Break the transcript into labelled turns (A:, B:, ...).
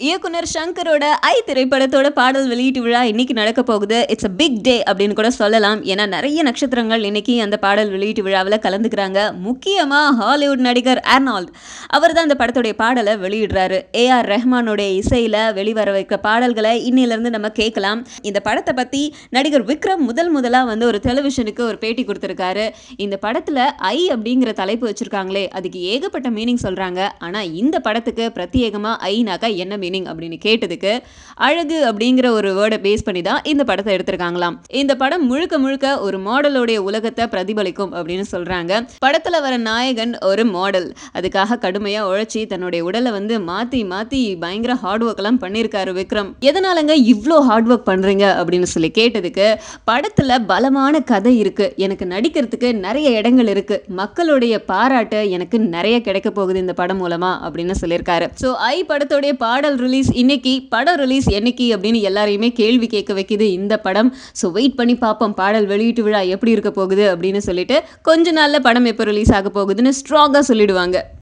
A: இயக்குனர் ஷங்கரோட ஐ திரைப்படத்தோட பாடல் வெளியீட்டு விழா இன்னைக்கு நடக்க போகுது. இட்ஸ் அ பிக் டே அப்படின்னு கூட சொல்லலாம். ஏன்னா நிறைய நட்சத்திரங்கள் இன்னைக்கு அந்த பாடல் வெளியீட்டு விழாவில் கலந்துக்கிறாங்க. முக்கியமா ஹாலிவுட் நடிகர் ஆர்னால்ட் அவர் தான் அந்த படத்துடைய பாடலை வெளியிடுறாரு. ஏஆர் ரஹ்மானுடைய இசையில வெளிவர வைக்க பாடல்களை இன்னிலிருந்து நம்ம கேட்கலாம். இந்த படத்தை பத்தி நடிகர் விக்ரம் முதலா வந்து ஒரு டெலிவிஷனுக்கு ஒரு பேட்டி கொடுத்திருக்காரு. இந்த படத்துல ஐ அப்படிங்கிற தலைப்பு வச்சிருக்காங்களே அதுக்கு ஏகப்பட்ட மீனிங் சொல்றாங்க. ஆனா இந்த படத்துக்கு பிரத்யேகமா ஐனாக்கா என்ன மீனிங் அப்படின்னு கேட்டதுக்கு அழகு அப்படிங்கிற ஒரு வேர்டை பேஸ் பண்ணி தான் இந்த படத்தை எடுத்திருக்காங்களாம். இந்த படம் முழுக்க முழுக்க ஒரு மாடலோடைய உலகத்தை பிரதிபலிக்கும் அப்படின்னு சொல்றாங்க. படத்துல வர நாயகன் ஒரு மாடல். அதுக்காக கடுமையா உழைச்சி தன்னுடைய உடலை வந்து மாத்தி பயங்கர ஹார்ட் ஒர்க் எல்லாம் பண்ணியிருக்காரு விக்ரம். எதனாலங்க இவ்வளோ ஹார்ட் ஒர்க் பண்றீங்க அப்படின்னு சொல்லி கேட்டதுக்கு படத்துல பலமான கதை இருக்கு, எனக்கு நடிக்கிறதுக்கு நிறைய இடங்கள் இருக்கு, மக்களுடைய பாராட்டு எனக்கு நிறைய கிடைக்க போகுது இந்த படம் மூலமா அப்படின்னு சொல்லியிருக்காரு. ஸோ ஐ படத்துடைய பாடல் ரிலீஸ் இன்னைக்கு, படம் ரிலீஸ் என்னைக்கு அப்படின்னு எல்லாரையுமே கேள்வி கேட்க வைக்குது இந்த படம். ஸோ வெயிட் பண்ணி பார்ப்போம் பாடல் வெளியீட்டு விழா எப்படி இருக்க போகுது அப்படின்னு சொல்லிட்டு. கொஞ்ச நாள்ல படம் எப்போ ரிலீஸ் ஆக போகுதுன்னு ஸ்ட்ராங்கா சொல்லிடுவாங்க.